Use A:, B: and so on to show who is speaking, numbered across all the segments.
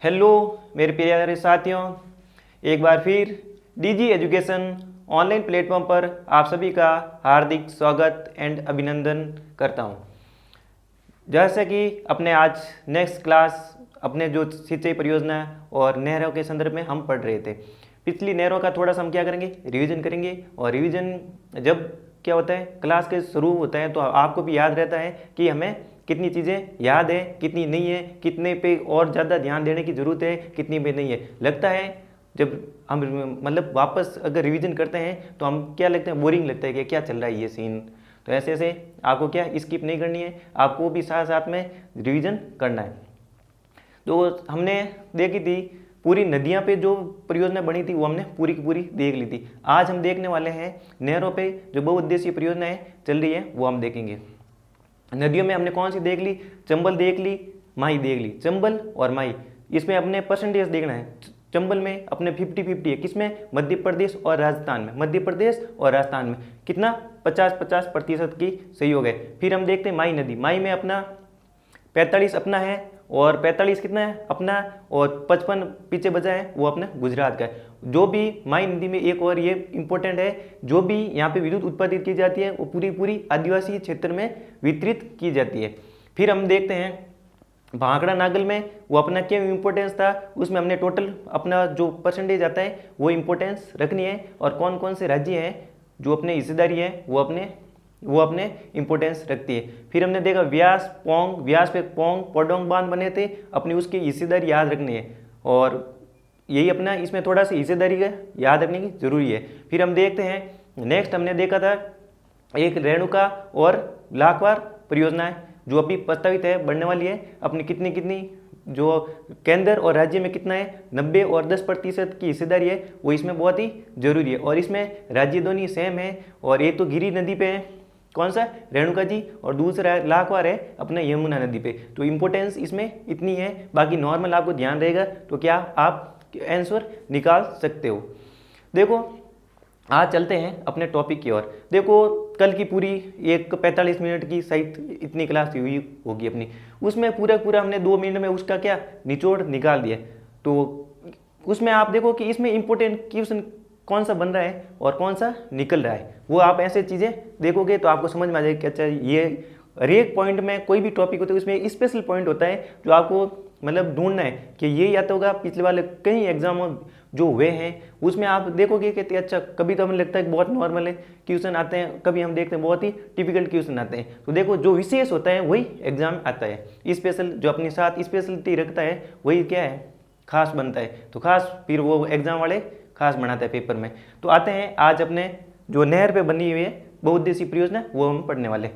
A: Hello मेरे प्यारे साथियों, एक बार फिर डीजी एजुकेशन ऑनलाइन प्लेटफॉर्म पर आप सभी का हार्दिक स्वागत एंड अभिनंदन करता हूं। जैसे कि अपने आज नेक्स्ट क्लास अपने जो सिंचाई परियोजना और नहरों के संदर्भ में हम पढ़ रहे थे। पिछली नहरों का थोड़ा सा हम क्या करेंगे, रिवीजन करेंगे। और रिवीजन जब क्या होता है, क्लास के शुरू होता है तो आपको भी याद रहता है कि हमें कितनी चीज़ें याद है, कितनी नहीं है, कितने पे और ज़्यादा ध्यान देने की ज़रूरत है, कितनी पे नहीं है। लगता है जब हम मतलब वापस अगर रिवीजन करते हैं तो हम क्या लगता है, बोरिंग लगता है कि क्या चल रहा है ये सीन। तो ऐसे ऐसे आपको क्या स्किप नहीं करनी है, आपको भी साथ साथ में रिवीजन करना है। तो हमने देखी थी पूरी नदियाँ पे जो परियोजना बनी थी वो हमने पूरी की पूरी देख ली थी। आज हम देखने वाले हैं नहरों पे जो बहुउद्देशीय परियोजनाएं चल रही है वो हम देखेंगे। नदियों में हमने कौन सी देख ली, चंबल देख ली, माही देख ली। चंबल और माही इसमें अपने परसेंटेज देखना है। चंबल में अपने 50-50 है, किसमें, मध्य प्रदेश और राजस्थान में। मध्य प्रदेश और राजस्थान में कितना 50-50% की सहयोग है। फिर हम देखते हैं माही नदी, माही में अपना 45 अपना है और 45 कितना है अपना, और 55 पीछे बचा है वो अपना गुजरात का है। जो भी माही नदी में एक और ये इंपॉर्टेंट है, जो भी यहाँ पे विद्युत उत्पादित की जाती है वो पूरी पूरी आदिवासी क्षेत्र में वितरित की जाती है। फिर हम देखते हैं भांकड़ा नागल में वो अपना क्या इंपॉर्टेंस था, उसमें हमने टोटल अपना जो परसेंटेज आता है वो इंपॉर्टेंस रखनी है। और कौन कौन से राज्य हैं जो अपने हिस्सेदारी है वो अपने इंपॉर्टेंस रखती है। फिर हमने देखा व्यास पे पोंग पोडोंग बांध बने थे, अपनी उसकी हिस्सेदारी याद रखनी है। और यही अपना इसमें थोड़ा सी हिस्सेदारी का याद रखने की जरूरी है। फिर हम देखते हैं नेक्स्ट हमने देखा था एक रेणुका और लाखवार परियोजना है जो अभी प्रस्तावित है, बढ़ने वाली है। अपनी कितनी कितनी जो केंद्र और राज्य में कितना है, 90 और 10% की हिस्सेदारी है, वो इसमें बहुत ही जरूरी है। और इसमें राज्य दोनों सेम है। और एक तो गिरी नदी पे है, कौन सा, रेणुका जी, और दूसरा लाखवार है अपने यमुना नदी पे। तो इंपॉर्टेंस इसमें इतनी है। बाकी नॉर्मल आपको ध्यान रहेगा तो क्या आप आंसर निकाल सकते हो। देखो आज चलते हैं अपने टॉपिक की ओर। देखो कल की पूरी एक 45 मिनट की शायद इतनी क्लास हुई होगी अपनी, उसमें पूरा हमने 2 मिनट में उसका क्या निचोड़ निकाल दिया। तो उसमें आप देखो कि इसमें इंपॉर्टेंट क्वेश्चन कौन सा बन रहा है और कौन सा निकल रहा है। वो आप ऐसे चीज़ें देखोगे तो आपको समझ में आ जाएगी कि अच्छा ये हर एक पॉइंट में कोई भी टॉपिक होता है उसमें स्पेशल पॉइंट होता है जो आपको मतलब ढूंढना है कि ये या तो होगा। पिछले वाले कई एग्जाम जो हुए हैं उसमें आप देखोगे कि अच्छा कभी तो हमें लगता है कि बहुत नॉर्मल है क्वेश्चन आते हैं, कभी हम देखते हैं बहुत ही टिपिकल क्वेश्चन आते हैं। तो देखो जो विशेष होता है वही एग्जाम आता है। स्पेशल जो अपने साथ स्पेशलिटी रखता है वही क्या है, खास बनता है। तो खास फिर वो एग्जाम वाले खास बनाते हैं पेपर में। तो आते हैं आज अपने जो नहर पे बनी हुई है बहुउद्देशीय परियोजना वो हम पढ़ने वाले।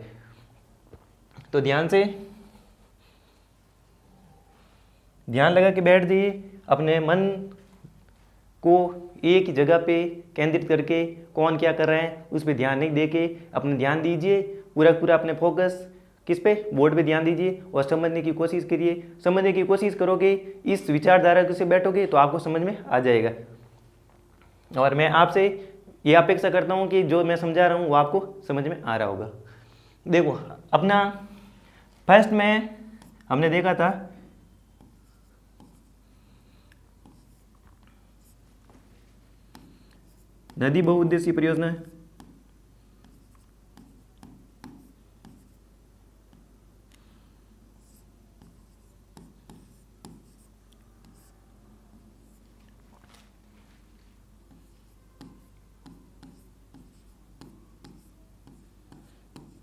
A: तो ध्यान लगा के बैठ जाइए, अपने मन को एक ही जगह पे केंद्रित करके कौन क्या कर रहे हैं उस पर ध्यान नहीं देके अपने ध्यान दीजिए। पूरा अपने फोकस किस पे, बोर्ड पे ध्यान दीजिए और समझने की कोशिश करिए। समझने की कोशिश करोगे, इस विचारधारा से बैठोगे तो आपको समझ में आ जाएगा। और मैं आपसे ये अपेक्षा करता हूँ कि जो मैं समझा रहा हूँ वो आपको समझ में आ रहा होगा। देखो अपना फर्स्ट में हमने देखा था नदी बहुउद्देशीय परियोजना।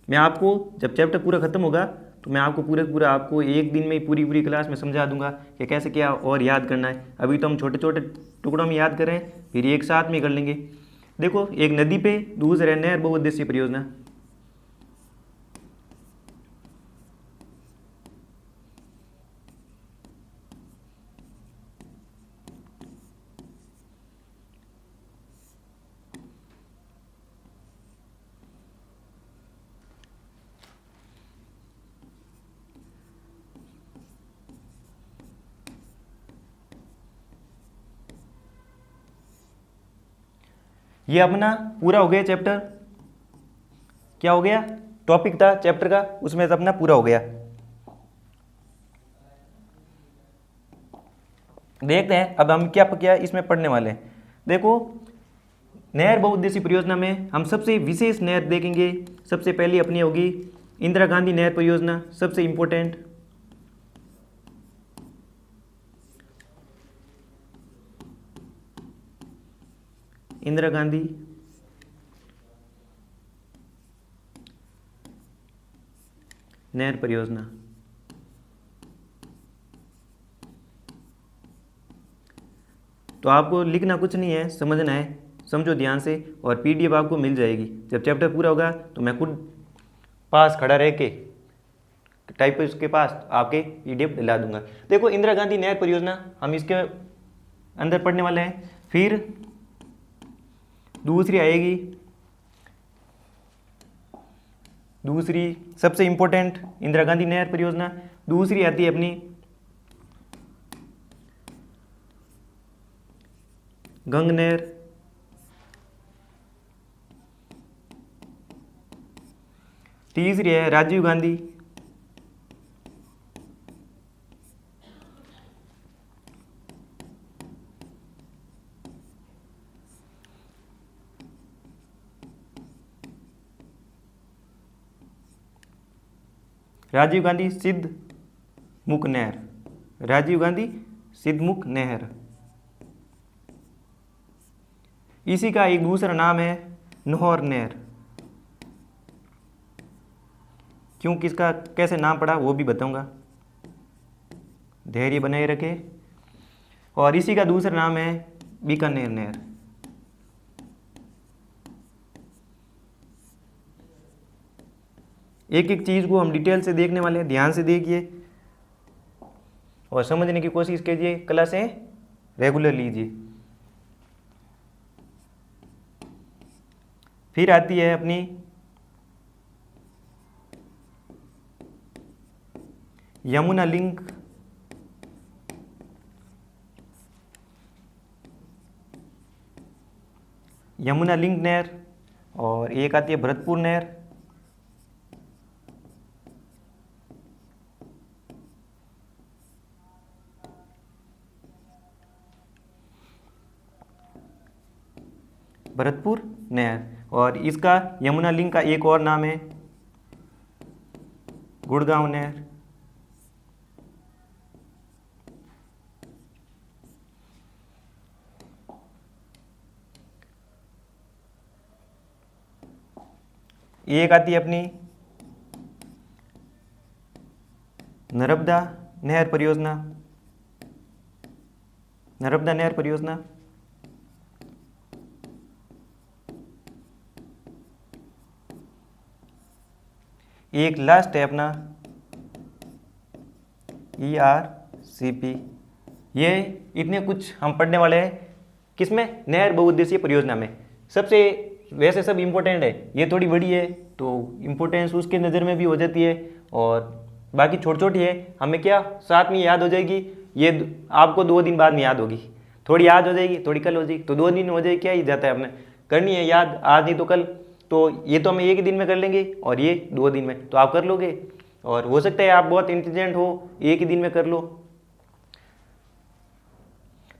A: मैं आपको जब चैप्टर पूरा खत्म होगा तो मैं आपको पूरा आपको एक दिन में पूरी क्लास में समझा दूंगा कि कैसे क्या और याद करना है। अभी तो हम छोटे छोटे टुकड़ों में याद कर रहे हैं, फिर एक साथ में कर लेंगे। देखो एक नदी पे दूसरा नहर बहुउद्देशीय परियोजना। ये अपना पूरा हो गया चैप्टर। क्या हो गया, टॉपिक था चैप्टर का उसमें अपना पूरा हो गया। देखते हैं अब हम क्या क्या इसमें पढ़ने वाले हैं। देखो, नहर बहुउद्देशीय परियोजना में हम सबसे विशेष नहर देखेंगे। सबसे पहली अपनी होगी इंदिरा गांधी नहर परियोजना, सबसे इम्पोर्टेंट। इंदिरा गांधी नहर परियोजना। तो आपको लिखना कुछ नहीं है, समझना है, समझो ध्यान से, और पीडीएफ आपको मिल जाएगी। जब चैप्टर पूरा होगा तो मैं खुद पास खड़ा रह के टाइपिस्ट के पास आपके पीडीएफ दिला दूंगा। देखो, इंदिरा गांधी नहर परियोजना हम इसके अंदर पढ़ने वाले हैं। फिर दूसरी आएगी, दूसरी सबसे इंपॉर्टेंट इंदिरा गांधी नहर परियोजना। दूसरी आती है अपनी गंग नहर। तीसरी है राजीव गांधी। राजीव गांधी सिद्ध मुख नहर। राजीव गांधी सिद्धमुख नहर। इसी का एक दूसरा नाम है नौहर नहर। क्यों, किसका कैसे नाम पड़ा वो भी बताऊंगा, धैर्य बनाए रखे। और इसी का दूसरा नाम है बीकानेर नहर। एक एक चीज़ को हम डिटेल से देखने वाले हैं, ध्यान से देखिए और समझने की कोशिश कीजिए, क्लासें रेगुलर लीजिए। फिर आती है अपनी यमुना लिंक। यमुना लिंक नहर। और एक आती है भरतपुर नहर। भरतपुर नहर। और इसका यमुना लिंक का एक और नाम है गुड़गांव नहर। एक आती है अपनी नर्मदा नहर परियोजना। नर्मदा नहर परियोजना। एक लास्ट है अपना ERCP। ये इतने कुछ हम पढ़ने वाले हैं किसमें, नहर बहुउद्देशीय परियोजना में। सबसे वैसे सब इम्पोर्टेंट है, ये थोड़ी बड़ी है तो इम्पोर्टेंस उसके नज़र में भी हो जाती है, और बाकी छोटी छोटी है हमें क्या साथ में याद हो जाएगी। ये आपको 2 दिन बाद में याद होगी, थोड़ी आज हो जाएगी थोड़ी कल हो जाएगी, तो 2 दिन हो जाएगी, क्या ही जाता है, अपने करनी है याद आज नहीं तो कल। तो ये तो हम एक ही दिन में कर लेंगे और ये 2 दिन में, तो आप कर लोगे। और हो सकता है आप बहुत इंटेलिजेंट हो, एक ही दिन में कर लो।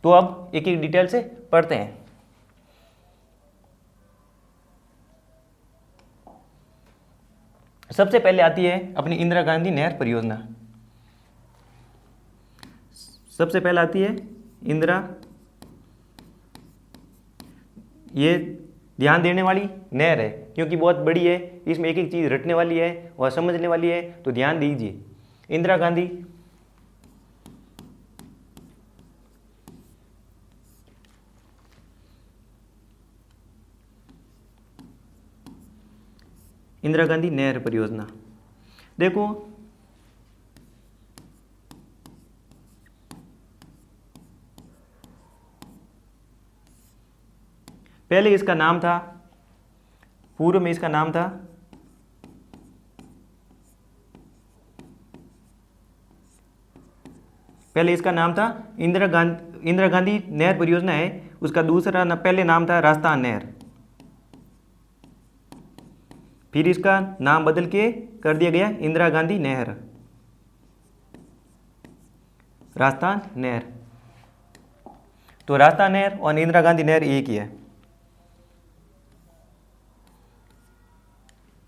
A: तो अब एक एक डिटेल से पढ़ते हैं। सबसे पहले आती है अपनी इंदिरा गांधी नहर परियोजना। सबसे पहले आती है इंदिरा, ये ध्यान देने वाली नहर है क्योंकि बहुत बड़ी है, इसमें एक एक चीज़ रटने वाली है और समझने वाली है, तो ध्यान दीजिए। इंदिरा गांधी इंदिरा गांधी नहर परियोजना। देखो, पहले इसका नाम था, पूर्व में इसका नाम था पहले इसका नाम था इंदिरा गांधी नहर परियोजना है। उसका दूसरा पहले नाम था राजस्थान नहर। फिर इसका नाम बदल के कर दिया गया इंदिरा गांधी नहर, राजस्थान नहर। तो राजस्थान नहर और इंदिरा गांधी नहर एक ही है।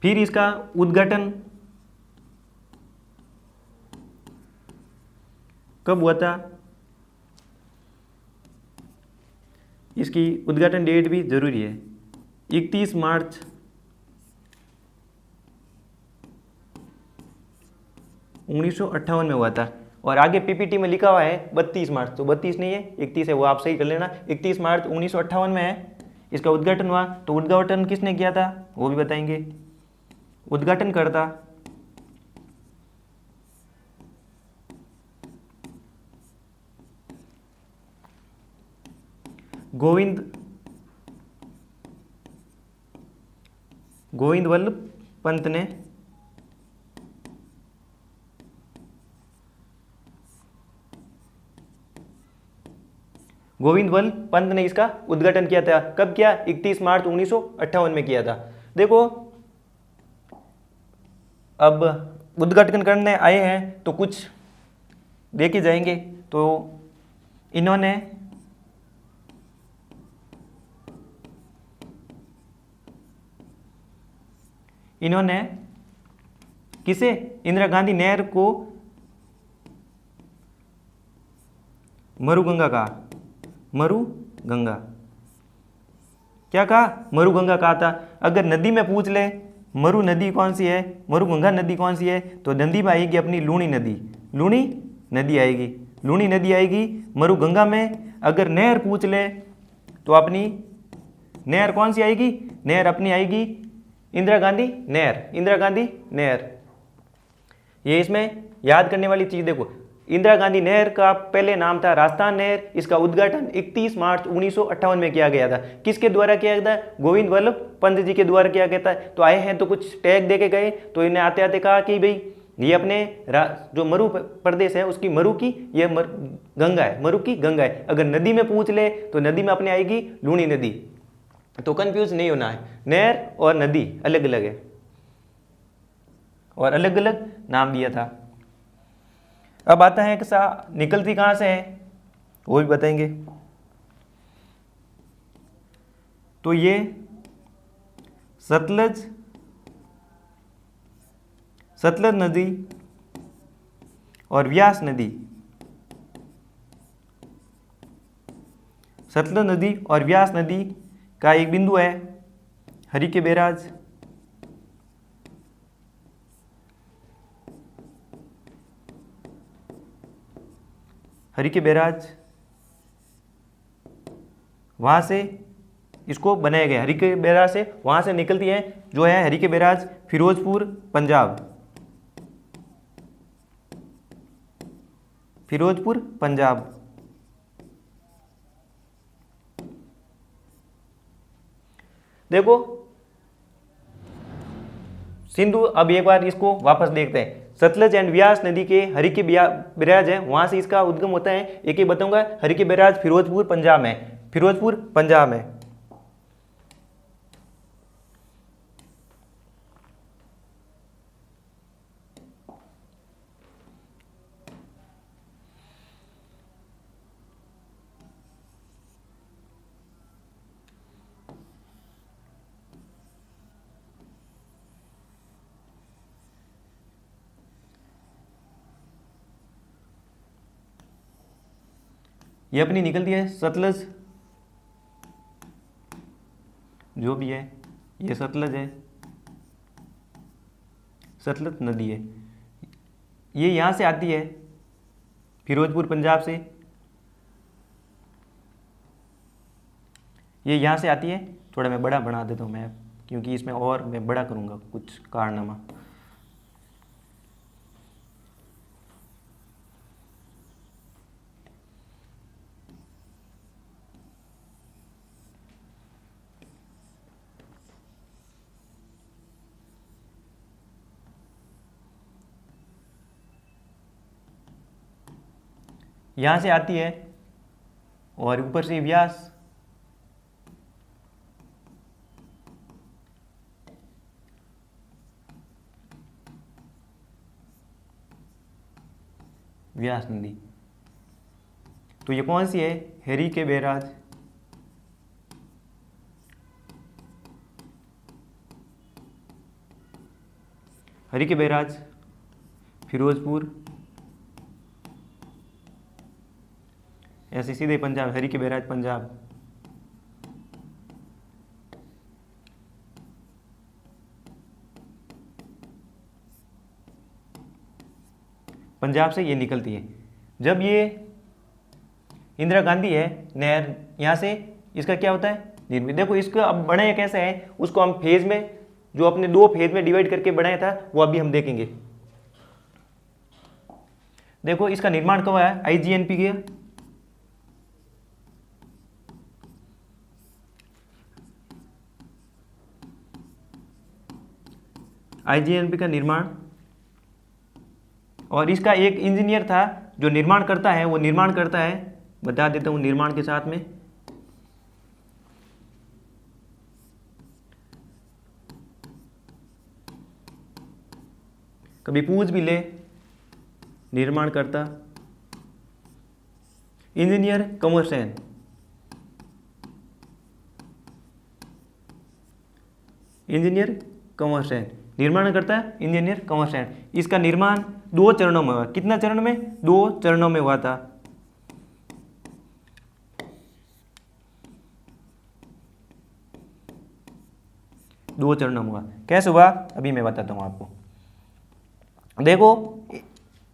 A: फिर इसका उद्घाटन कब हुआ था, इसकी उद्घाटन डेट भी जरूरी है। 31 मार्च 1958 में हुआ था। और आगे पीपीटी में लिखा हुआ है 32 मार्च, तो 32 नहीं है, 31 है, वो आप सही कर लेना। 31 मार्च 1958 में है इसका उद्घाटन हुआ। तो उद्घाटन किसने किया था वो भी बताएंगे। उद्घाटन करता गोविंद वल्लभ पंत ने। गोविंद वल्लभ पंत ने इसका उद्घाटन किया था। कब किया? 31 मार्च 1958 में किया था। देखो अब उद्घाटन करने आए हैं तो कुछ देखे जाएंगे। तो इन्होंने किसे? इंदिरा गांधी नहर को मरुगंगा कहा। मरुगंगा क्या कहा? मरुगंगा कहा था। अगर नदी में पूछ ले मरु नदी कौन सी है, मरुगंगा नदी कौन सी है, तो नदी में आएगी अपनी लूणी नदी। लूणी नदी आएगी, लूणी नदी आएगी। मरुगंगा में अगर नहर पूछ ले तो अपनी नहर कौन सी आएगी? नहर अपनी आएगी इंदिरा गांधी नहर। इंदिरा गांधी नहर, ये इसमें याद करने वाली चीज देखो। इंदिरा गांधी नहर का पहले नाम था राजस्थान नहर। इसका उद्घाटन 31 मार्च 1958 में किया गया था। किसके द्वारा किया गया था? गोविंद वल्लभ पंत जी के द्वारा किया गया था। तो आए हैं तो कुछ टैग दे के गए, तो इन्हें आते आते कहा कि भाई ये अपने जो मरु प्रदेश है उसकी मरु की ये गंगा है, मरु की गंगा है। अगर नदी में पूछ ले तो नदी में अपने आएगी लूणी नदी। तो कंफ्यूज नहीं होना है, नहर और नदी अलग अलग है और अलग अलग नाम दिया था। अब आता है कि निकलती कहाँ से है वो भी बताएंगे। तो ये सतलज नदी और व्यास नदी, सतलज नदी और व्यास नदी का एक बिंदु है हरिके बैराज। हरिके बैराज वहां से इसको बनाया गया। हरिके बैराज से वहां से निकलती है जो है हरिके बैराज फिरोजपुर पंजाब। फिरोजपुर पंजाब। देखो सिंधु, अब एक बार इसको वापस देखते हैं। सतलज एंड व्यास नदी के हरिके बैराज है, वहां से इसका उद्गम होता है। एक ही बताऊंगा, हरिके बैराज फिरोजपुर पंजाब में, फिरोजपुर पंजाब में। ये अपनी निकलती है सतलज, जो भी है ये सतलज है, सतलज नदी है। ये यहाँ से आती है फिरोजपुर पंजाब से, ये यहाँ से आती है। थोड़ा मैं बड़ा बना देता हूँ मैं, क्योंकि इसमें और मैं बड़ा करूँगा कुछ कारनामा। यहाँ से आती है और ऊपर से व्यास, व्यास नदी। तो ये कौन सी है? हरीके बैराज। हरीके बैराज फिरोजपुर, ऐसे सीधे पंजाब, हरीके बैराज पंजाब। पंजाब से ये निकलती है। जब ये इंदिरा गांधी है नहर, यहाँ से इसका क्या होता है? निर्मित। देखो इसका अब बनाया कैसे है, उसको हम फेज में, जो अपने 2 फेज में डिवाइड करके बनाया था, वो अभी हम देखेंगे। देखो इसका निर्माण कब है? आईजीएनपी के आईजीएनपी का निर्माण, और इसका एक इंजीनियर था जो निर्माण करता है, वो निर्माण करता है, बता देता हूं निर्माण के साथ में। कभी पूछ भी ले, निर्माण करता इंजीनियर कंवर सेन। इंजीनियर कंवर सेन निर्माण करता है, इंजीनियर कंवर सेन। इसका निर्माण 2 चरणों में हुआ। कितना चरण में? 2 चरणों में हुआ था। दो चरणों में हुआ। कैसे हुआ अभी मैं बताता हूं आपको। देखो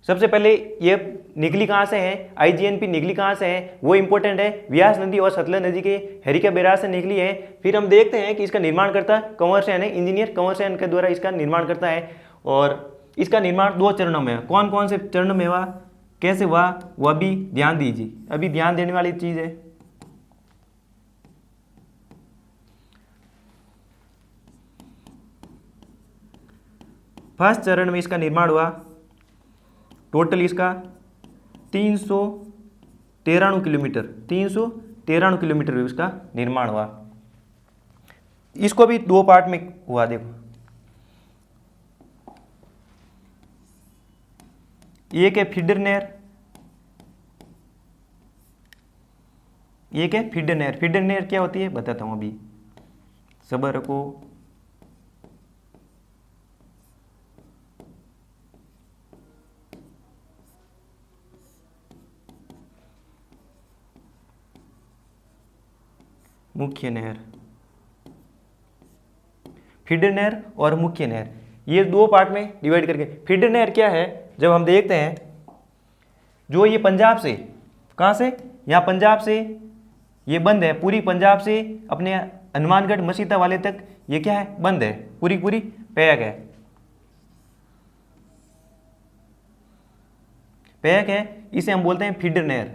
A: सबसे पहले ये निकली कहाँ से है? आईजीएनपी निकली कहाँ से है वो इंपॉर्टेंट है। व्यास नदी और सतलज नदी के हरिका बैराज से निकली है। फिर हम देखते हैं कि इसका निर्माण करता कंवर सेन है, इंजीनियर कंवर सेन के द्वारा इसका निर्माण करता है। और इसका निर्माण 2 चरणों में है। कौन कौन से चरणों में हुआ, कैसे हुआ, वो अभी ध्यान दीजिए, अभी ध्यान देने वाली चीज है। फर्स्ट चरण में इसका निर्माण हुआ, टोटल इसका 393 किलोमीटर, 393 किलोमीटर इसका निर्माण हुआ। इसको भी 2 पार्ट में हुआ। देखो एक है फीडर नहर, एक है फीडर नहर। फीडर नहर क्या होती है बताता हूं अभी, सबर रखो। मुख्य नहर, फीडर नहर और मुख्य नहर, ये 2 पार्ट में डिवाइड करके। फीडर नहर क्या है, जब हम देखते हैं जो ये पंजाब से, कहाँ से, यहाँ पंजाब से ये बंद है, पूरी पंजाब से अपने हनुमानगढ़ मसीता वाले तक ये क्या है, बंद है, पूरी पूरी पैक है, पैक है। इसे हम बोलते हैं फीडर नहर।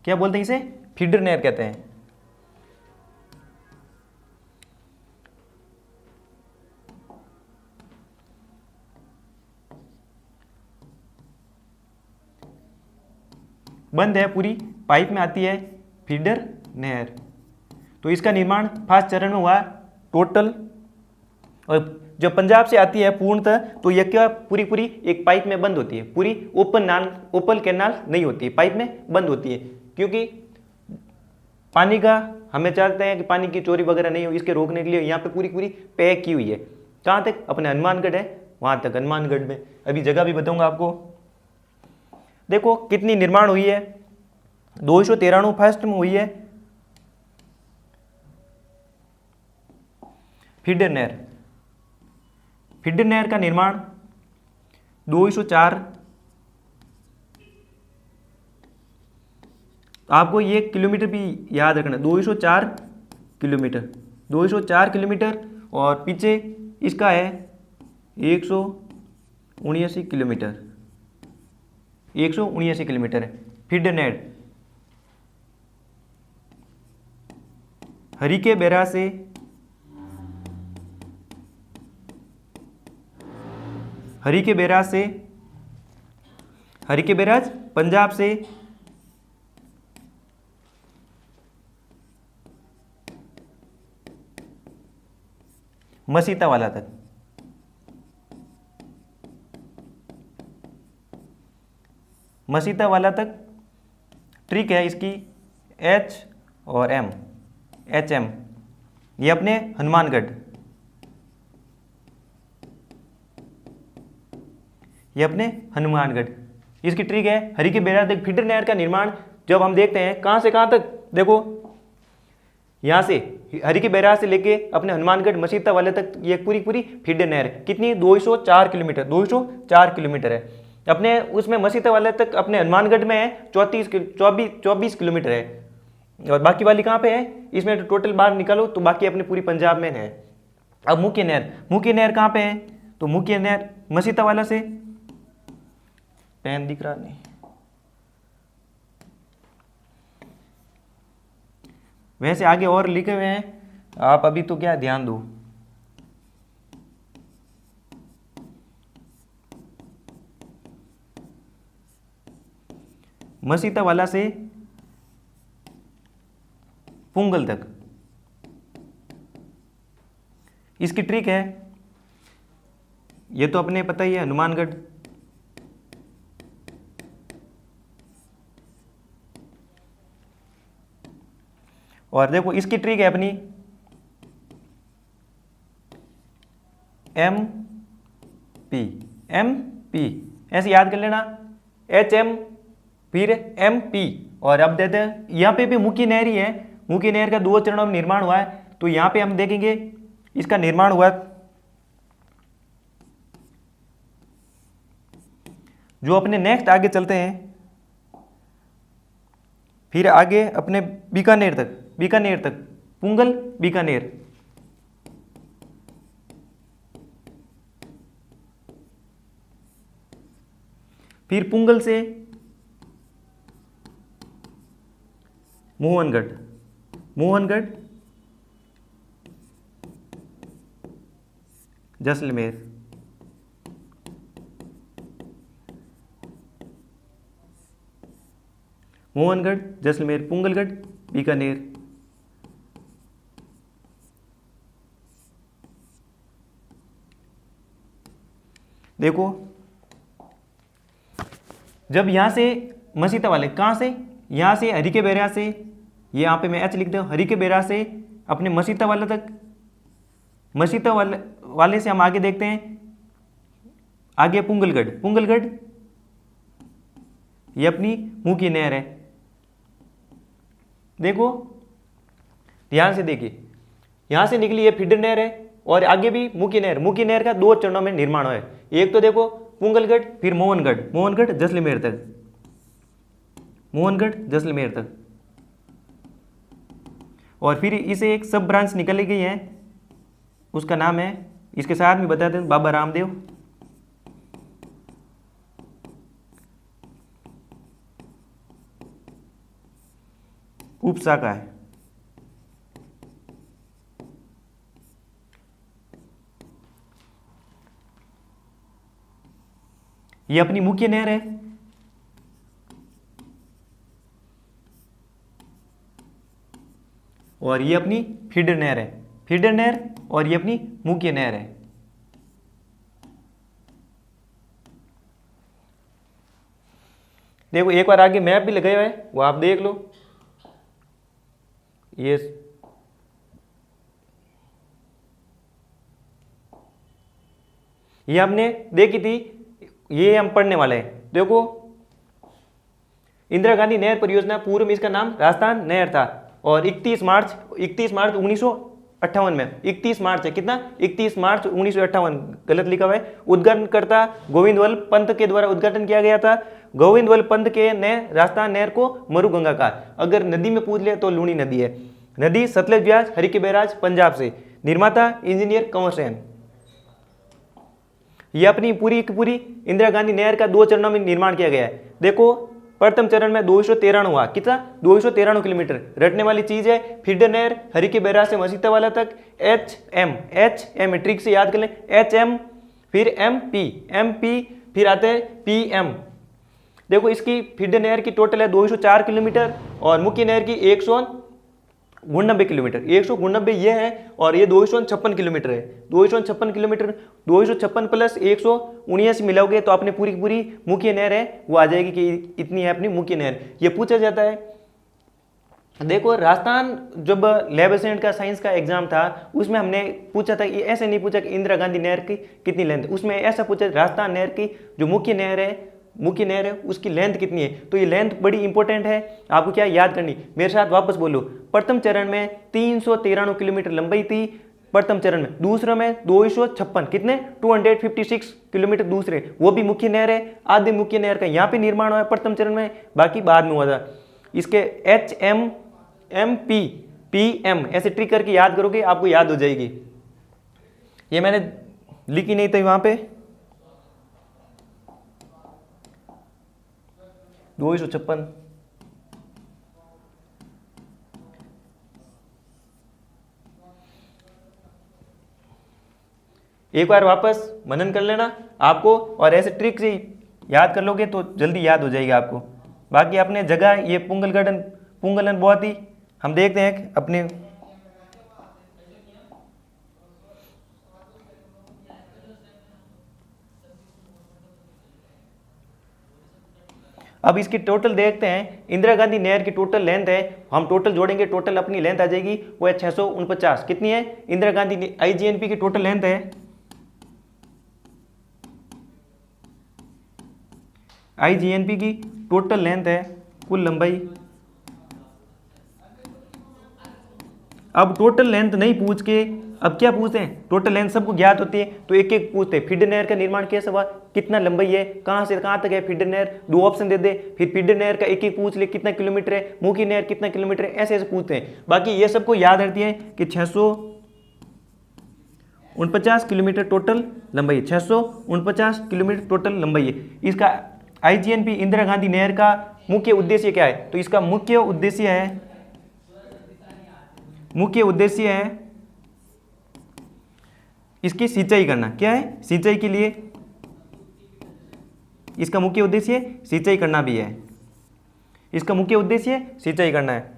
A: क्या बोलते हैं इसे? फीडर नहर कहते हैं। बंद है, पूरी पाइप में आती है, फीडर नहर। तो इसका निर्माण फर्स्ट चरण में हुआ टोटल। और जब पंजाब से आती है पूर्णतः, तो यह क्या पूरी पूरी एक पाइप में बंद होती है, पूरी ओपन कैनाल नहीं होती है, पाइप में बंद होती है। क्योंकि पानी का हमें चाहते हैं कि पानी की चोरी वगैरह नहीं हो, इसके रोकने के लिए यहाँ पे पूरी पूरी पैक की हुई है। कहाँ तक? अपने हनुमानगढ़ है वहाँ तक, हनुमानगढ़ में। अभी जगह भी बताऊंगा आपको। देखो कितनी निर्माण हुई है, 293 फर्स्ट में हुई है फीडर नहर। फीडर नहर का निर्माण 204, आपको ये किलोमीटर भी याद रखना, 204 किलोमीटर, 204 किलोमीटर। और पीछे इसका है 179 किलोमीटर, 179 किलोमीटर है फीडर नहर। हरिके बैराज से हरिके बैराज पंजाब से मसीता वाला तक, मसीता वाला तक ट्रिक है इसकी H और M, HM, ये अपने हनुमानगढ़, ये अपने हनुमानगढ़। इसकी ट्रिक है हरिके बैराज तक फीडर नहर का निर्माण। जब हम देखते हैं कहाँ से कहाँ तक, देखो यहाँ से हरिके बैराज से लेके अपने हनुमानगढ़ मसीता वाले तक ये पूरी पूरी फीडर नहर कितनी 204 किलोमीटर, 204 किलोमीटर है। अपने उसमें मसीता वाले तक अपने हनुमानगढ़ में है 24 किलोमीटर है, और बाकी वाली कहाँ पे है, इसमें तो टोटल बाहर निकालो तो बाकी अपने पूरी पंजाब में है। अब मुख्य नहर कहाँ पे है, तो मुख्य नहर मसीता वाला से, पेन दिख रहा नहीं, वैसे आगे और लिखे हुए हैं, आप अभी तो क्या ध्यान दो। मसीता वाला से पुंगल तक, इसकी ट्रिक है, ये तो अपने पता ही है हनुमानगढ़, और देखो इसकी ट्रिक है अपनी एम पी, ऐसे याद कर लेना, HM फिर MP। और अब देते हैं यहाँ पे भी मुख्य नहर ही है, मुख्य नहर का 2 चरणों में निर्माण हुआ है, तो यहाँ पे हम देखेंगे इसका निर्माण हुआ, जो अपने नेक्स्ट आगे चलते हैं, फिर आगे अपने बीकानेर तक, पुंगल बीकानेर, फिर पुंगल से मोहनगढ़ जैसलमेर, मोहनगढ़ जैसलमेर, पुंगलगढ़ बीकानेर। देखो जब यहां से मसीता वाले कहां से, यहां से हरिके बैराज से, ये यहाँ पे मैं H लिख दूँ, हरिके बैराज से अपने मसीता वाले तक, मसीता वाले से हम आगे देखते हैं, आगे पुंगलगढ़ ये अपनी मुख्य नहर है। देखो ध्यान से देखिए, यहां से निकली ये फीडर नहर है, और आगे भी मुख्य नहर का 2 चरणों में निर्माण हुआ है। एक तो देखो पुंगलगढ़, फिर मोहनगढ़ जैसलमेर तक, और फिर इसे एक सब ब्रांच निकली गई है, उसका नाम है, इसके साथ में बता दें, बाबा रामदेव। उपशाखा है। ये अपनी मुख्य नहर है, और ये अपनी फीडर नहर और ये अपनी मुख्य नहर है। देखो एक बार आगे मैप भी लगाया हुआ है, वो आप देख लो। ये हमने देखी थी, ये हम पढ़ने वाले हैं। देखो इंदिरा गांधी नहर परियोजना, पूर्व में इसका नाम राजस्थान नहर था, और 31 मार्च 1958 में, 31 मार्च है, कितना 31 मार्च 1958, गलत लिखा हुआ है। उद्घाटनकर्ता गोविंद वल्लभ पंत के द्वारा उद्घाटन किया गया था। गोविंद वल्लभ पंत के ने राजस्थान नहर को मरुगंगा कहा। अगर नदी में पूछ ले तो लूणी नदी है। नदी सतलज ब्यास हरिके बैराज पंजाब से। निर्माता इंजीनियर कंवर सेन। यह अपनी पूरी की पूरी इंदिरा गांधी नहर का 2 चरणों में निर्माण किया गया है। देखो प्रथम चरण में 293 हुआ, कितना 293 किलोमीटर। रटने वाली चीज है, फीडर नहर हरिके बैराज से मसीता वाला तक, HM ट्रिक से याद कर लें, HM फिर MP फिर आते हैं PM। देखो इसकी फीडर नहर की टोटल है 204 किलोमीटर और मुख्य नहर की 196 किलोमीटर, 196 ये है और ये 256 किलोमीटर है। 256 किलोमीटर, 256 प्लस 179 मिलाओगे तो आपने पूरी की पूरी मुख्य नहर है वो आ जाएगी कि इतनी है अपनी मुख्य नहर। ये पूछा जाता है। देखो राजस्थान जब 11th का साइंस का एग्जाम था उसमें हमने पूछा था, ये ऐसे नहीं पूछा कि इंदिरा गांधी नहर की कितनी लेंथ, उसमें ऐसा पूछा राजस्थान नहर की जो मुख्य नहर है उसकी लेंथ कितनी है। तो ये लेंथ बड़ी इंपॉर्टेंट है, आपको क्या याद करनी, मेरे साथ वापस बोलो। प्रथम चरण में 393 किलोमीटर लंबाई थी प्रथम चरण में, दूसरे में 256 कितने 256 किलोमीटर दूसरे, वो भी मुख्य नहर है। आधे मुख्य नहर का यहाँ पे निर्माण हुआ है प्रथम चरण में, बाकी बाद में हुआ था। इसके HMMPPM ऐसे ट्रिक करके याद करोगे आपको याद हो जाएगी। ये मैंने लिखी नहीं थी वहां पे, 256। एक बार वापस मनन कर लेना आपको, और ऐसे ट्रिक से याद कर लोगे तो जल्दी याद हो जाएगा आपको। बाकी अपने जगह ये पुंगल गार्डन, पुंगलन बहुत ही हम देखते हैं अपने। अब इसकी टोटल देखते हैं, इंदिरा गांधी नहर की टोटल लेंथ है, हम टोटल जोड़ेंगे, टोटल अपनी लेंथ आ जाएगी वो है 649। कितनी है इंदिरा गांधी IGNP की टोटल लेंथ है, IGNP की टोटल लेंथ है कुल लंबाई। अब टोटल लेंथ नहीं पूछ के अब क्या पूछते हैं, टोटल लेंथ सबको ज्ञात होती है तो एक एक पूछते हैं। फीडर नहर का निर्माण कैसे हुआ, कितना लंबाई है, कहां से कहां तक है फीडर नहर, 2 ऑप्शन दे दे, फिर फीडर नहर का एक एक पूछ ले कितना किलोमीटर है, मुख्य नहर कितना किलोमीटर है, ऐसे ऐसे पूछते हैं। बाकी ये सबको याद रहती है कि 649 किलोमीटर टोटल लंबाई, 649 किलोमीटर टोटल लंबाई है। इसका IGNP इंदिरा गांधी नहर का मुख्य उद्देश्य क्या है, तो इसका मुख्य उद्देश्य है इसकी सिंचाई करना। क्या है, सिंचाई के लिए इसका मुख्य उद्देश्य सिंचाई करना भी है, इसका मुख्य उद्देश्य सिंचाई करना है।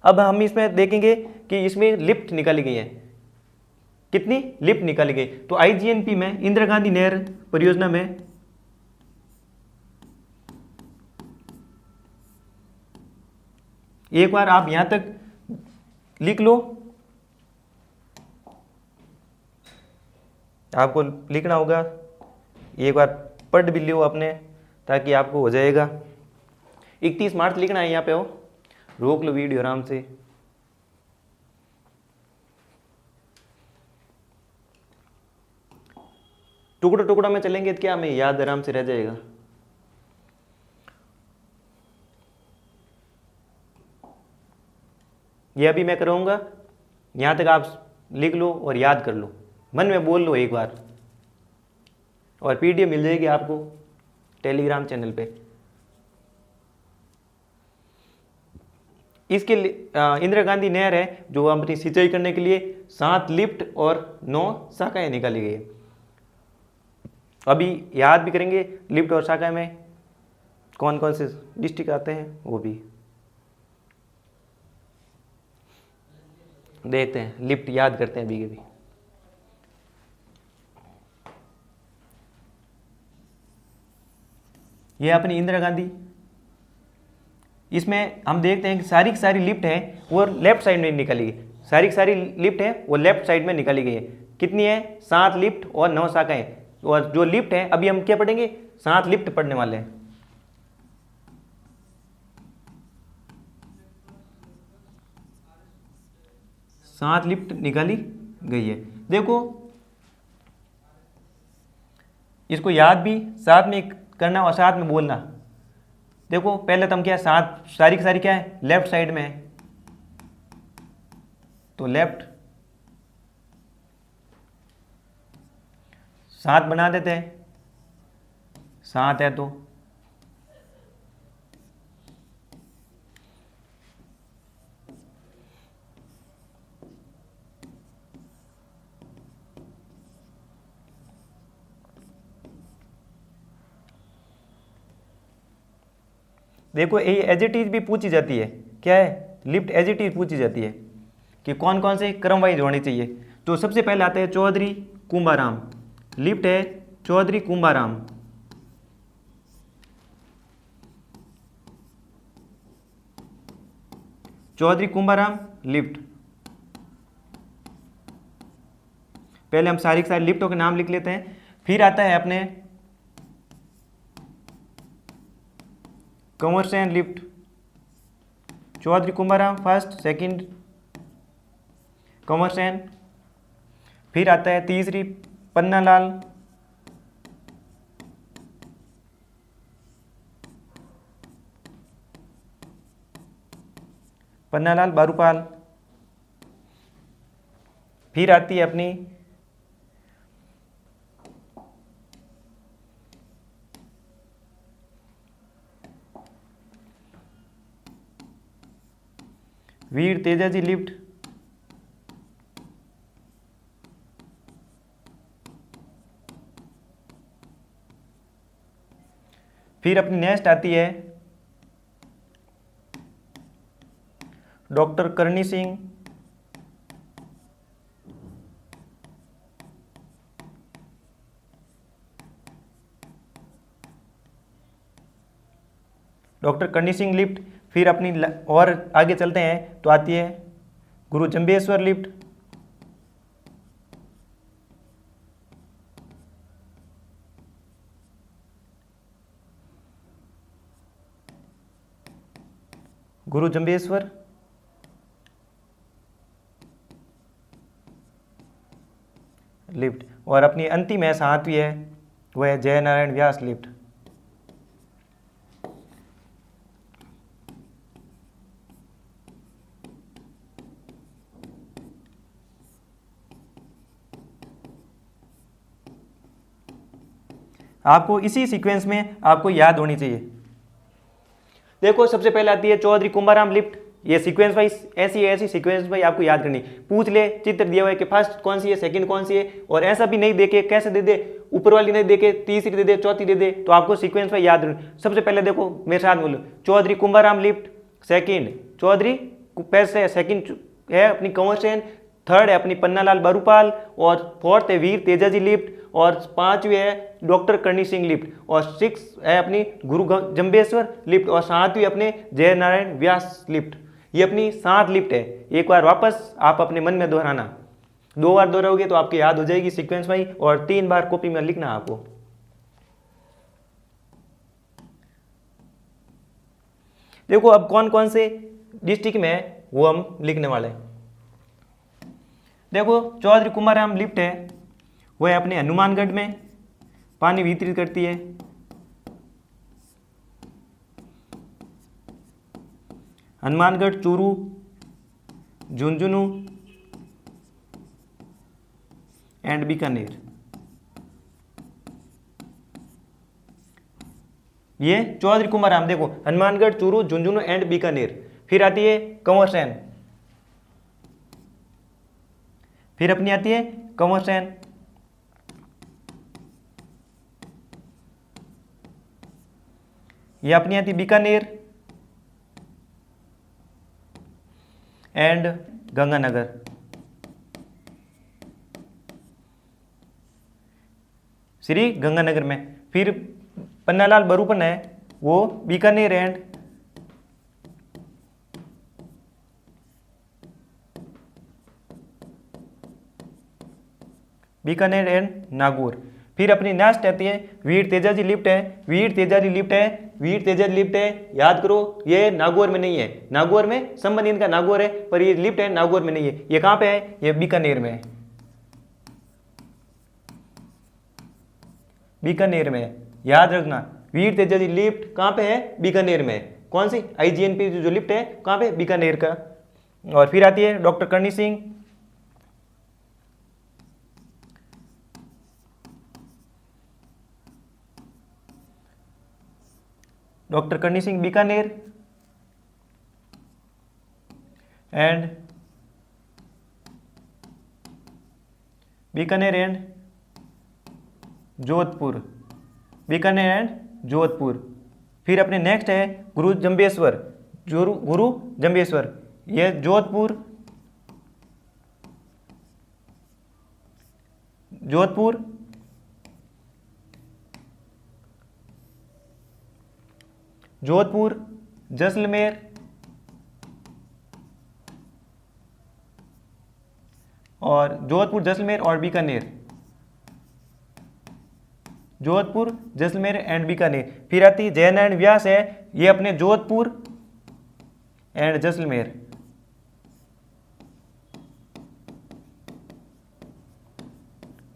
A: अब हम इसमें देखेंगे कि इसमें लिफ्ट निकाली गई है, कितनी लिफ्ट निकाली गई। तो IGNP में इंदिरा गांधी नहर परियोजना में एक बार आप यहां तक लिख लो, आपको लिखना होगा, एक बार पढ़ भी लो अपने ताकि आपको हो जाएगा। 31 मार्च लिखना है यहाँ पे, हो रोक लो वीडियो आराम से। टुकड़ा टुकड़ा में चलेंगे तो क्या हमें याद आराम से रह जाएगा। ये अभी मैं करूँगा, यहाँ तक आप लिख लो और याद कर लो, मन में बोल लो एक बार, और PDF मिल जाएगी आपको टेलीग्राम चैनल पे। इसके इंदिरा गांधी नहर है जो अपनी सिंचाई करने के लिए 7 लिफ्ट और 9 शाखाएं निकाली गई है। अभी याद भी करेंगे लिफ्ट और शाखा में कौन कौन से डिस्ट्रिक्ट आते हैं, वो भी देखते हैं, लिफ्ट याद करते हैं अभी के भी। ये अपनी इंदिरा गांधी, इसमें हम देखते हैं कि सारी की सारी लिफ्ट है वो लेफ्ट साइड में निकाली गई, सारी की सारी लिफ्ट है वो लेफ्ट साइड में निकाली गई है। कितनी है 7 लिफ्ट और 9 शाखाएं। और जो लिफ्ट है अभी हम क्या पढ़ेंगे, 7 लिफ्ट पढ़ने वाले हैं। सात लिफ्ट निकाली गई है। देखो इसको याद भी साथ में करना और साथ में बोलना। देखो पहले तो हम क्या, सात सारी की सारी क्या है लेफ्ट साइड में है, तो लेफ्ट 7 बना देते हैं, 7 है तो देखो ये एज इट इज भी पूछी जाती है, क्या है, लिफ्ट एज इट इज पूछी जाती है कि कौन कौन से क्रम वाइज होनी चाहिए। तो सबसे पहले आता है चौधरी कुंभाराम, लिफ्ट है चौधरी कुंभाराम। चौधरी कुंभाराम लिफ्ट। पहले हम सारी के सारी लिफ्टों के नाम लिख लेते हैं। फिर आता है अपने Kanwar Sen lift, Chaudhary Kumbharam first, second Kanwar Sen. फिर आता है तीसरी पन्नालाल, पन्नालाल बारूपाल। फिर आती है अपनी वीर तेजाजी लिफ्ट, फिर अपनी नेक्स्ट आती है doctor Karni Singh, doctor Karni Singh lift. फिर अपनी और आगे चलते हैं तो आती है गुरु जंबेश्वर लिफ्ट, गुरु जंबेश्वर। लिफ्ट और अपनी अंतिम है सातवीं है वह है जय नारायण व्यास लिफ्ट। आपको इसी सीक्वेंस में आपको याद होनी चाहिए। देखो सबसे पहले आती है चौधरी कुंभाराम लिफ्ट, ये सीक्वेंस वाइज ऐसी सीक्वेंस भाई आपको याद करनी। पूछ ले चित्र दिया हुआ है कि फर्स्ट कौन सी है, सेकंड कौन सी है, और ऐसा भी नहीं देके कैसे दे दे, ऊपर वाली नहीं देके तीसरी दे दे, चौथी दे दे, तो आपको सीक्वेंस वाइज याद रखनी। सबसे पहले देखो मेरे साथ बोलो, चौधरी कुंभाराम लिफ्ट सेकंड, चौधरी पैसे सेकंड है अपनी कंवर सेन, थर्ड है अपनी पन्नालाल बारूपाल, और फोर्थ है वीर तेजाजी लिफ्ट, और पांचवी है डॉक्टर करणी सिंह लिफ्ट, और सिक्स है अपनी गुरु जंबेश्वर लिफ्ट, और सातवीं अपने जय नारायण व्यास लिफ्ट। ये अपनी 7 लिफ्ट है। एक बार वापस आप अपने मन में दोहराना, 2 बार दोहराओगे तो आपकी याद हो जाएगी सीक्वेंस वाइज, और 3 बार कॉपी में लिखना आपको। देखो अब कौन कौन से डिस्ट्रिक्ट में है वो हम लिखने वाले हैं। देखो चौधरी कुंभाराम लिफ्ट है वह अपने हनुमानगढ़ में पानी वितरित करती है। हनुमानगढ़, चूरू, झुंझुनू एंड बीकानेर, ये चौधरी कुंभाराम। देखो हनुमानगढ़, चूरू, झुंझुनू एंड बीकानेर। फिर आती है कंवर सेन, फिर अपनी आती है कंवर सेन, ये अपनी आती बीकानेर एंड गंगानगर। श्री गंगानगर में। फिर पन्नालाल बरूपन है वो बीकानेर एंड नागौर। फिर अपनी नेक्स्ट आती है वीर तेजाजी लिफ्ट है, वीर तेजाजी लिफ्ट है, वीर तेजाजी लिफ्ट है, याद करो ये नागौर में नहीं है, नागौर में संबंध इनका नागौर है, पर ये लिफ्ट है नागौर में नहीं है। ये कहाँ पे है, ये बीकानेर में है, बीकानेर में है। याद रखना वीर तेजाजी लिफ्ट कहाँ पे है, बीकानेर में। कौन सी IGNP जो लिफ्ट है कहाँ पे, बीकानेर का। और फिर आती है doctor Karni Singh, doctor Karni Singh Bikaner and Bikaner and Jodhpur, Bikaner and Jodhpur. फिर अपने नेक्स्ट है गुरु जंबेश्वर, गुरु जंबेश्वर, यह जोधपुर जैसलमेर और बीकानेर, जोधपुर जैसलमेर एंड बीकानेर। फिर आती जयनारायण व्यास है, ये अपने जोधपुर एंड जैसलमेर,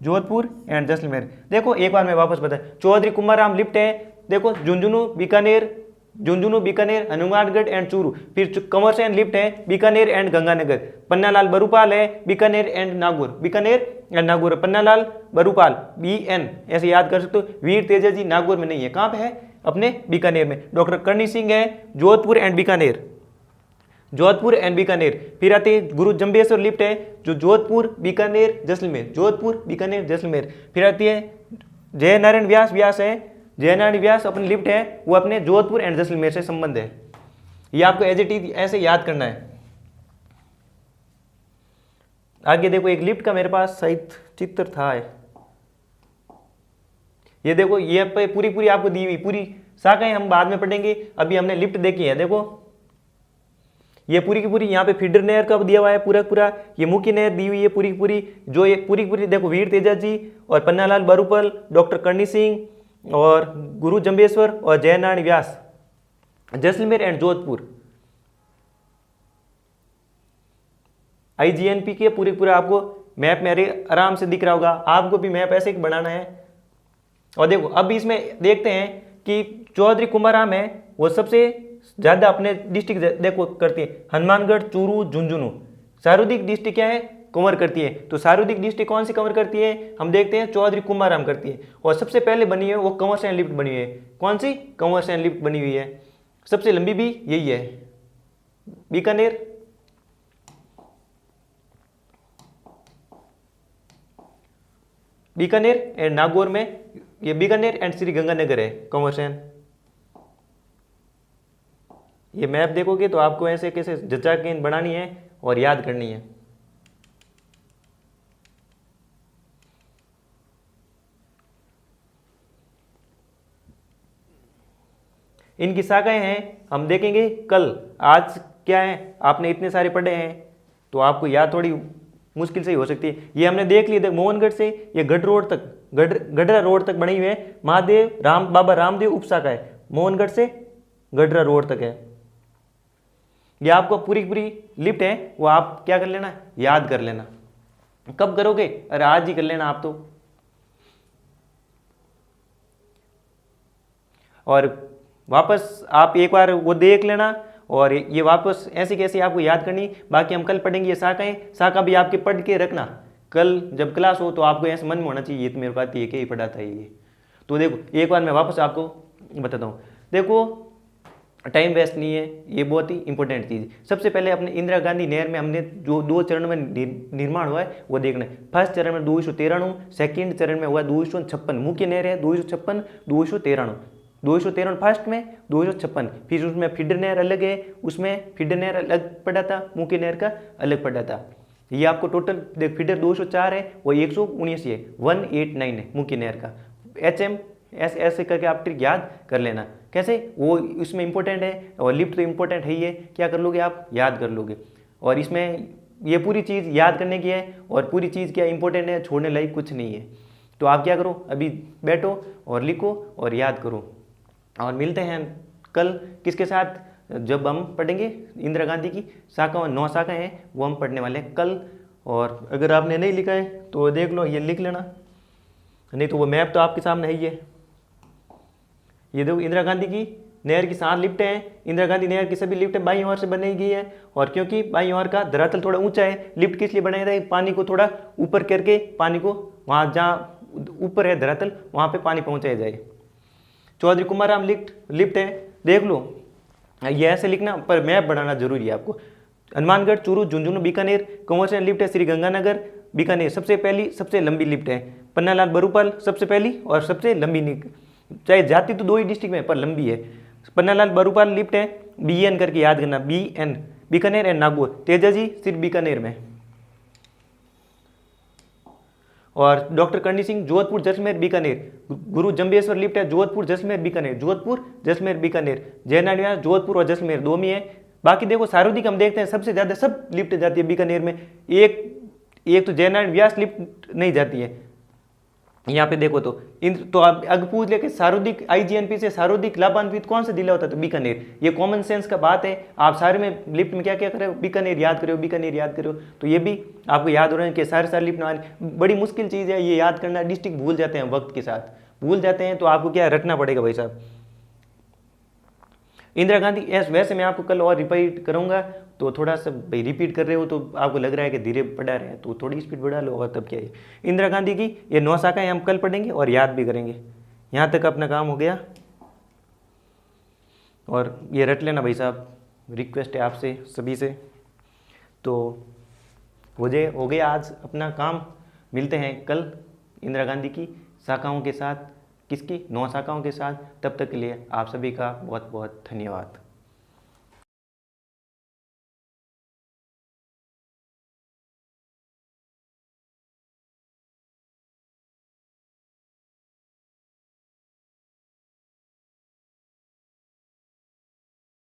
A: जोधपुर एंड जैसलमेर। देखो एक बार मैं वापस बता, चौधरी कुमारराम लिफ्ट है, देखो झुंझुनू बीकानेर हनुमानगढ़ एंड चूरू। फिर कंवर सेन लिफ्ट है, बीकानेर एंड गंगानगर। पन्नालाल बरूपाल है, बीकानेर एंड नागौर, पन्नालाल बरूपाल BN ऐसे याद कर सकते हो। वीर तेजा जी नागौर में नहीं है, कहाँ पे है? अपने बीकानेर में। डॉक्टर करणी सिंह है, जोधपुर एंड बीकानेर। फिर आते गुरु जंबेश्वर लिफ्ट है, जो जोधपुर बीकानेर जैसलमेर। फिर आती है जयनारायण व्यास है, जयनारायण व्यास अपनी लिफ्ट है, वो अपने जोधपुर एंड जैसलमेर से संबंध है। ये आपको एज इट इज ऐसे याद करना है। आगे देखो एक लिफ्ट का मेरे पास शायद चित्र था है। ये देखो ये पूरी आपको दी हुई पूरी शाखाएं हम बाद में पढ़ेंगे, अभी हमने लिफ्ट देखी है। देखो ये पूरी की पूरी, यहाँ पे फीडर नहर का दिया हुआ है पूरा, ये मुख्य नहर दी हुई है पूरी की पूरी, जो ये पूरी की पूरी देखो वीर तेजा जी और पन्नालाल बरूपाल, डॉक्टर करणी सिंह और गुरु जंबेश्वर और जयनारायण व्यास, जैसलमेर एंड जोधपुर। IGNP के पूरा आपको मैप मेरे आराम से दिख रहा होगा, आपको भी मैप ऐसे बनाना है। और देखो अब इसमें देखते हैं कि चौधरी कुमारराम है, वो सबसे ज्यादा अपने डिस्ट्रिक्ट देखो करती है, हनुमानगढ़, चूरू, झुंझुनू। सारुदिक डिस्ट्रिक्ट क्या है? कवर करती है। तो सारुदिक डिस्ट्रिक्ट कौन सी कवर करती है? हम देखते हैं चौधरी कुमारराम करती है। और सबसे पहले बनी है वो कंवर सेन लिफ्ट बनी हुई है। कौन सी? कंवर सेन लिफ्ट बनी हुई है। सबसे लंबी भी यही है, बीकानेर एंड नागौर में, ये बीकानेर एंड श्री गंगानगर है कंवर सेन। ये मैप देखोगे तो आपको ऐसे कैसे जचा के बनानी है और याद करनी है। इनकी शाखाएं हैं, हम देखेंगे कल। आज क्या है, आपने इतने सारे पढ़े हैं तो आपको याद थोड़ी मुश्किल से ही हो सकती है। ये हमने देख लिया, देख मोहनगढ़ से ये गढ़रा रोड तक बनी हुई है। महादेव बाबा रामदेव उप शाखा है, मोहनगढ़ से गढ़रा रोड तक है। ये आपको पूरी लिफ्ट है, वो आप क्या कर लेना, याद कर लेना। कब करोगे? अरे आज ही कर लेना आप तो। और वापस आप एक बार वो देख लेना, और ये वापस ऐसी कैसी आपको याद करनी। बाकी हम कल पढ़ेंगे ये शाखा भी आपके पढ़ के रखना। कल जब क्लास हो तो आपको ऐसे मन में होना चाहिए, ये तो मेरे को आती है कि पढ़ा था ये। तो देखो एक बार मैं वापस आपको बताता हूँ। देखो टाइम वेस्ट नहीं है, ये बहुत ही इंपॉर्टेंट चीज़। सबसे पहले अपने इंदिरा गांधी नहर में हमने जो 2 चरण में निर्माण हुआ है वो देखना है। फर्स्ट चरण में 293, सेकेंड चरण में हुआ 256। मुख्य नहर है 256, 293 फर्स्ट में, 256। फिर उसमें फीडर नहर अलग है, उसमें फीडर नहर अलग पड़ा था, मुख्य नहर का अलग पड़ा था। ये आपको टोटल देख, फीडर 204 है, वो 179 है, 189 है मुख्य नहर का। HM ऐसे करके आप ट्रिक याद कर लेना। कैसे? वो इसमें इंपॉर्टेंट है, और लिफ्ट तो इंपॉर्टेंट है ही है। क्या कर लोगे आप? याद कर लोगे। और इसमें ये पूरी चीज़ याद करने की है, और पूरी चीज़ क्या इंपॉर्टेंट है, छोड़ने लायक कुछ नहीं है। तो आप क्या करो, अभी बैठो और लिखो और याद करो। और मिलते हैं कल किसके साथ? जब हम पढ़ेंगे इंदिरा गांधी की शाखा, 9 शाखाएं हैं वो हम पढ़ने वाले हैं कल। और अगर आपने नहीं लिखा है तो देख लो, ये लिख लेना, नहीं तो वो मैप तो आपके सामने है ही है। ये देखो इंदिरा गांधी की नहर की 7 लिफ्टें हैं। इंदिरा गांधी नहर की सभी लिफ्टें बाईं ओर से बनाई गई है, और क्योंकि बाईं ओर का धरातल थोड़ा ऊंचा है, लिफ्ट किस लिए बनाया था? पानी को थोड़ा ऊपर करके, पानी को वहाँ जहाँ ऊपर है धरातल वहाँ पे पानी पहुँचाया जाए। चौधरी कुमारराम लिफ्ट है, देख लो। ये ऐसे लिखना, पर मैप बनाना जरूरी है आपको। हनुमानगढ़, चूरू, झुंझुनू, बीकानेर, कंवर सेन लिफ्ट है, श्री गंगानगर, बीकानेर सबसे पहली सबसे लंबी लिफ्ट है। पन्नालाल बरूपाल सबसे पहली और सबसे लंबी, चाहे जाती तो 2 ही डिस्ट्रिक्ट में पर लंबी है। पन्नालाल बरूपाल लिफ्ट है, BN करके याद करना, BN बीकानेर एंड नागपुर। तेजा जी सिर्फ बीकानेर में। और डॉक्टर करणी सिंह जोधपुर जैसलमेर बीकानेर। गुरु जंबेश्वर लिफ्ट है जोधपुर जैसलमेर बीकानेर, जोधपुर जैसलमेर बीकानेर। जयनारायण व्यास जोधपुर और जैसलमेर 2 में है। बाकी देखो सारुदिक हम देखते हैं सबसे ज़्यादा सब लिफ्ट जाती है बीकानेर में। एक तो जयनारायण व्यास लिफ्ट नहीं जाती है। यहाँ पे देखो तो इंद्र तो आप अगर पूछ ले कि सारुदिक IGNP से सारुदिक लाभान्वित कौन सा जिला होता है तो बीकानेर। ये कॉमन सेंस का बात है। आप सारे में लिफ्ट में क्या क्या करो, बीकानेर याद करो, बीकानेर याद करो। तो ये भी आपको याद हो रहा है कि सारे लिफ्ट ना आने, बड़ी मुश्किल चीज़ है ये याद करना। डिस्ट्रिक्ट भूल जाते हैं, वक्त के साथ भूल जाते हैं, तो आपको क्या रटना पड़ेगा भाई साहब। इंदिरा गांधी एस, वैसे मैं आपको कल और रिपीट करूंगा, तो थोड़ा सा भाई रिपीट कर रहे हो तो आपको लग रहा है कि धीरे पढ़ा रहे हैं, तो थोड़ी स्पीड बढ़ा लो और तब क्या है। इंदिरा गांधी की ये 9 शाखाएं हम कल पढ़ेंगे और याद भी करेंगे। यहाँ तक अपना काम हो गया, और ये रट लेना भाई साहब, रिक्वेस्ट है आपसे सभी से। तो हो गया आज अपना काम। मिलते हैं कल इंदिरा गांधी की शाखाओं के साथ, किसकी 9 शाखाओं के साथ। तब तक के लिए आप सभी का बहुत बहुत धन्यवाद।